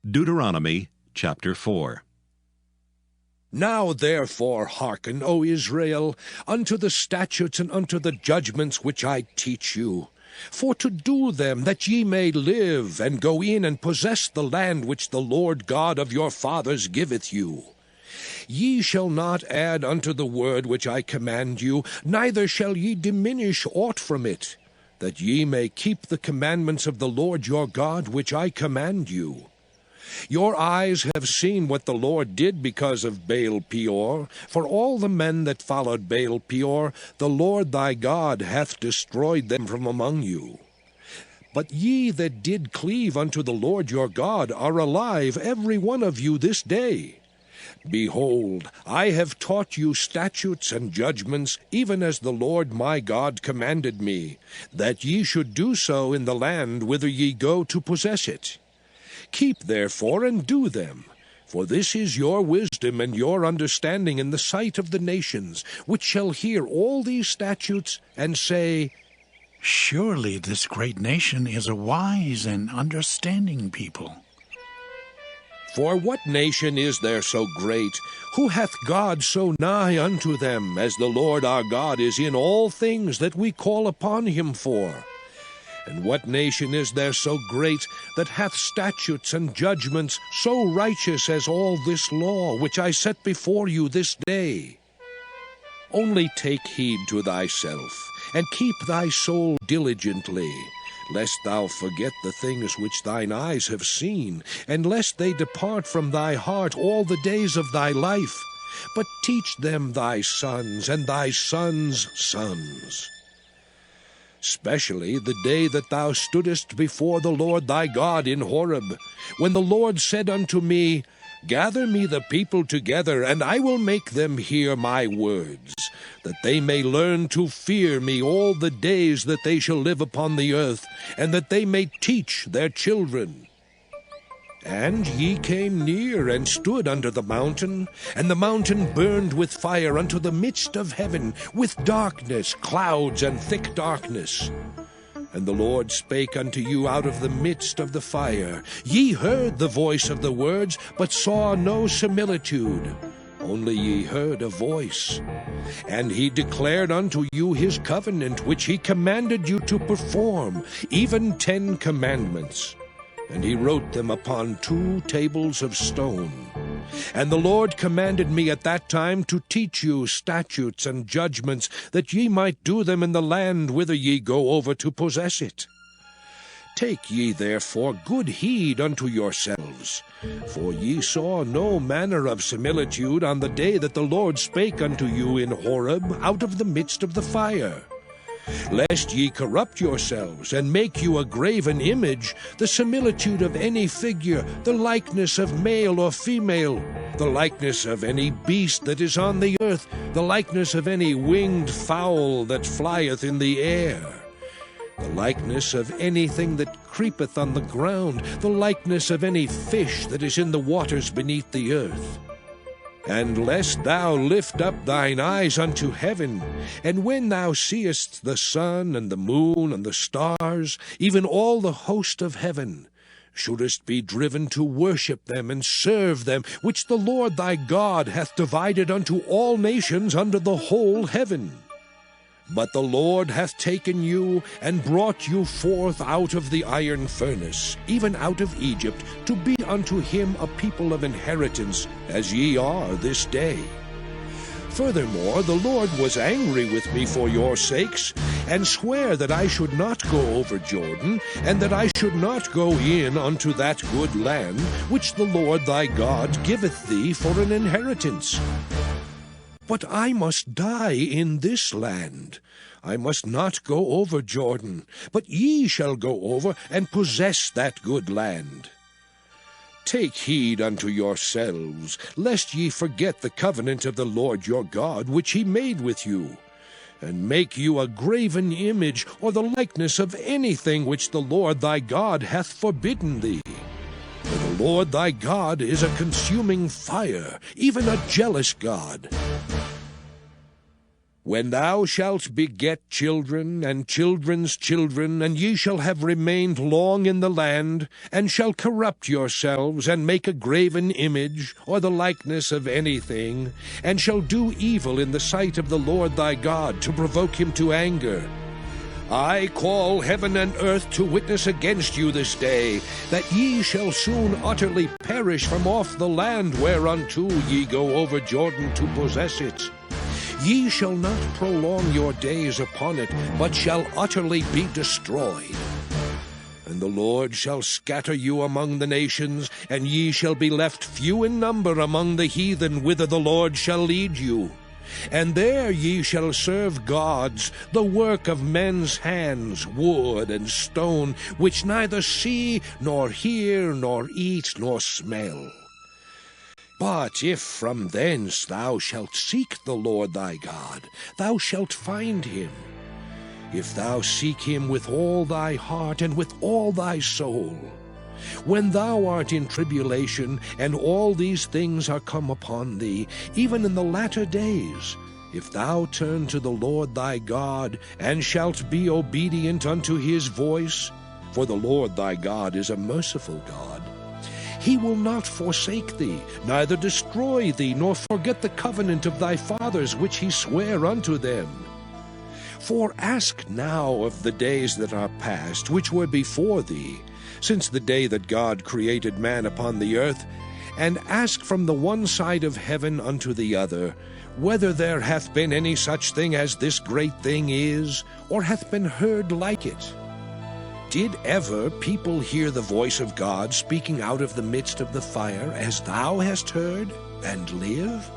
Deuteronomy Chapter 4. Now therefore hearken, O Israel, unto the statutes and unto the judgments which I teach you, for to do them, that ye may live, and go in and possess the land which the Lord God of your fathers giveth you. Ye shall not add unto the word which I command you, neither shall ye diminish aught from it, that ye may keep the commandments of the Lord your God which I command you. Your eyes have seen what the Lord did because of Baal Peor. For all the men that followed Baal Peor, the Lord thy God hath destroyed them from among you. But ye that did cleave unto the Lord your God are alive, every one of you this day. Behold, I have taught you statutes and judgments, even as the Lord my God commanded me, that ye should do so in the land whither ye go to possess it. Keep therefore and do them, for this is your wisdom and your understanding in the sight of the nations, which shall hear all these statutes, and say, Surely this great nation is a wise and understanding people. For what nation is there so great, who hath God so nigh unto them, as the Lord our God is in all things that we call upon him for? And what nation is there so great, that hath statutes and judgments so righteous as all this law, which I set before you this day? Only take heed to thyself, and keep thy soul diligently, lest thou forget the things which thine eyes have seen, and lest they depart from thy heart all the days of thy life. But teach them thy sons, and thy sons' sons. Specially the day that thou stoodest before the Lord thy God in Horeb, when the Lord said unto me, Gather me the people together, and I will make them hear my words, that they may learn to fear me all the days that they shall live upon the earth, and that they may teach their children. And ye came near and stood under the mountain, and the mountain burned with fire unto the midst of heaven, with darkness, clouds, and thick darkness. And the Lord spake unto you out of the midst of the fire. Ye heard the voice of the words, but saw no similitude, only ye heard a voice. And he declared unto you his covenant, which he commanded you to perform, even 10 commandments. And he wrote them upon 2 tables of stone. And the Lord commanded me at that time to teach you statutes and judgments, that ye might do them in the land whither ye go over to possess it. Take ye therefore good heed unto yourselves, for ye saw no manner of similitude on the day that the Lord spake unto you in Horeb out of the midst of the fire. Lest ye corrupt yourselves, and make you a graven image, the similitude of any figure, the likeness of male or female, the likeness of any beast that is on the earth, the likeness of any winged fowl that flieth in the air, the likeness of anything that creepeth on the ground, the likeness of any fish that is in the waters beneath the earth. And lest thou lift up thine eyes unto heaven, and when thou seest the sun and the moon and the stars, even all the host of heaven, shouldest be driven to worship them and serve them, which the Lord thy God hath divided unto all nations under the whole heaven. But the Lord hath taken you, and brought you forth out of the iron furnace, even out of Egypt, to be unto him a people of inheritance, as ye are this day. Furthermore, the Lord was angry with me for your sakes, and sware that I should not go over Jordan, and that I should not go in unto that good land, which the Lord thy God giveth thee for an inheritance. But I must die in this land. I must not go over Jordan, but ye shall go over and possess that good land. Take heed unto yourselves, lest ye forget the covenant of the Lord your God, which he made with you, and make you a graven image, or the likeness of anything which the Lord thy God hath forbidden thee. For the Lord thy God is a consuming fire, even a jealous God. When thou shalt beget children, and children's children, and ye shall have remained long in the land, and shall corrupt yourselves, and make a graven image, or the likeness of anything, and shall do evil in the sight of the Lord thy God, to provoke him to anger, I call heaven and earth to witness against you this day, that ye shall soon utterly perish from off the land whereunto ye go over Jordan to possess it. Ye shall not prolong your days upon it, but shall utterly be destroyed. And the Lord shall scatter you among the nations, and ye shall be left few in number among the heathen, whither the Lord shall lead you. And there ye shall serve gods, the work of men's hands, wood and stone, which neither see, nor hear, nor eat, nor smell. But if from thence thou shalt seek the Lord thy God, thou shalt find him. If thou seek him with all thy heart and with all thy soul. When thou art in tribulation, and all these things are come upon thee, even in the latter days, if thou turn to the Lord thy God, and shalt be obedient unto his voice, for the Lord thy God is a merciful God, he will not forsake thee, neither destroy thee, nor forget the covenant of thy fathers which he sware unto them. For ask now of the days that are past, which were before thee, since the day that God created man upon the earth, and ask from the one side of heaven unto the other, whether there hath been any such thing as this great thing is, or hath been heard like it. Did ever people hear the voice of God speaking out of the midst of the fire, as thou hast heard, and live?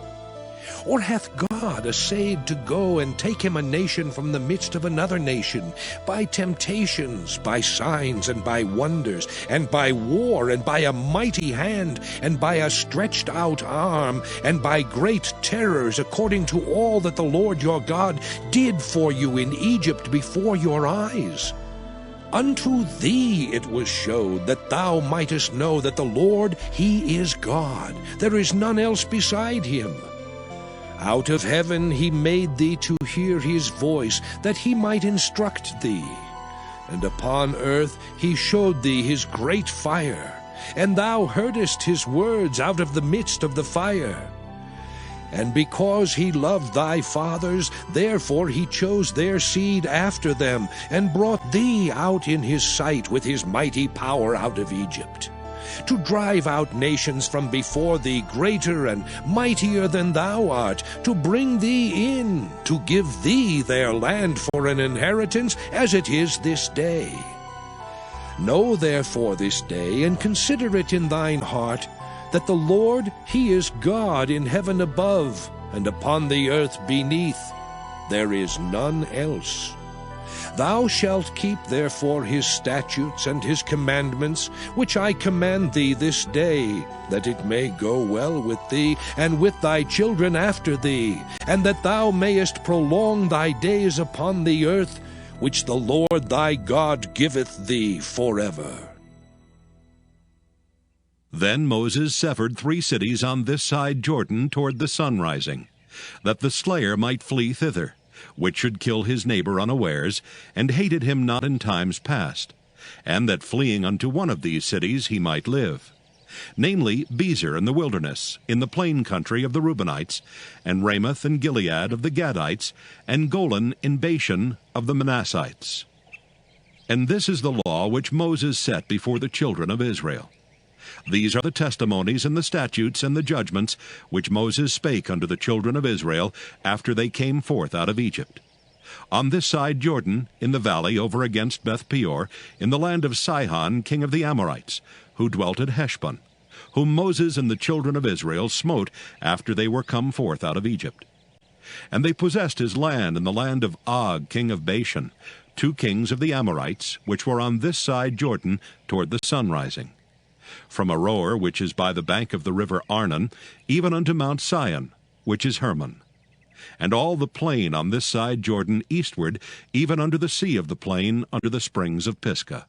Or hath God essayed to go and take him a nation from the midst of another nation, by temptations, by signs, and by wonders, and by war, and by a mighty hand, and by a stretched out arm, and by great terrors, according to all that the Lord your God did for you in Egypt before your eyes? Unto thee it was showed, that thou mightest know that the Lord, he is God. There is none else beside him. Out of heaven he made thee to hear his voice, that he might instruct thee. And upon earth he showed thee his great fire, and thou heardest his words out of the midst of the fire. And because he loved thy fathers, therefore he chose their seed after them, and brought thee out in his sight with his mighty power out of Egypt, to drive out nations from before thee, greater and mightier than thou art, to bring thee in, to give thee their land for an inheritance, as it is this day. Know therefore this day, and consider it in thine heart, that the Lord, he is God in heaven above, and upon the earth beneath. There is none else. Thou shalt keep therefore his statutes and his commandments, which I command thee this day, that it may go well with thee, and with thy children after thee, and that thou mayest prolong thy days upon the earth, which the Lord thy God giveth thee forever. Then Moses severed 3 cities on this side Jordan toward the sunrising, that the slayer might flee thither, which should kill his neighbor unawares, and hated him not in times past, and that fleeing unto one of these cities he might live, namely Bezer in the wilderness, in the plain country of the Reubenites, and Ramoth and Gilead of the Gadites, and Golan in Bashan of the Manassites. And this is the law which Moses set before the children of Israel. These are the testimonies and the statutes and the judgments which Moses spake unto the children of Israel after they came forth out of Egypt. On this side Jordan, in the valley over against Beth Peor, in the land of Sihon king of the Amorites, who dwelt at Heshbon, whom Moses and the children of Israel smote after they were come forth out of Egypt. And they possessed his land in the land of Og king of Bashan, 2 kings of the Amorites, which were on this side Jordan toward the sunrising, from Aroer, which is by the bank of the river Arnon, even unto Mount Sion, which is Hermon, and all the plain on this side Jordan eastward, even unto the sea of the plain, under the springs of Pisgah.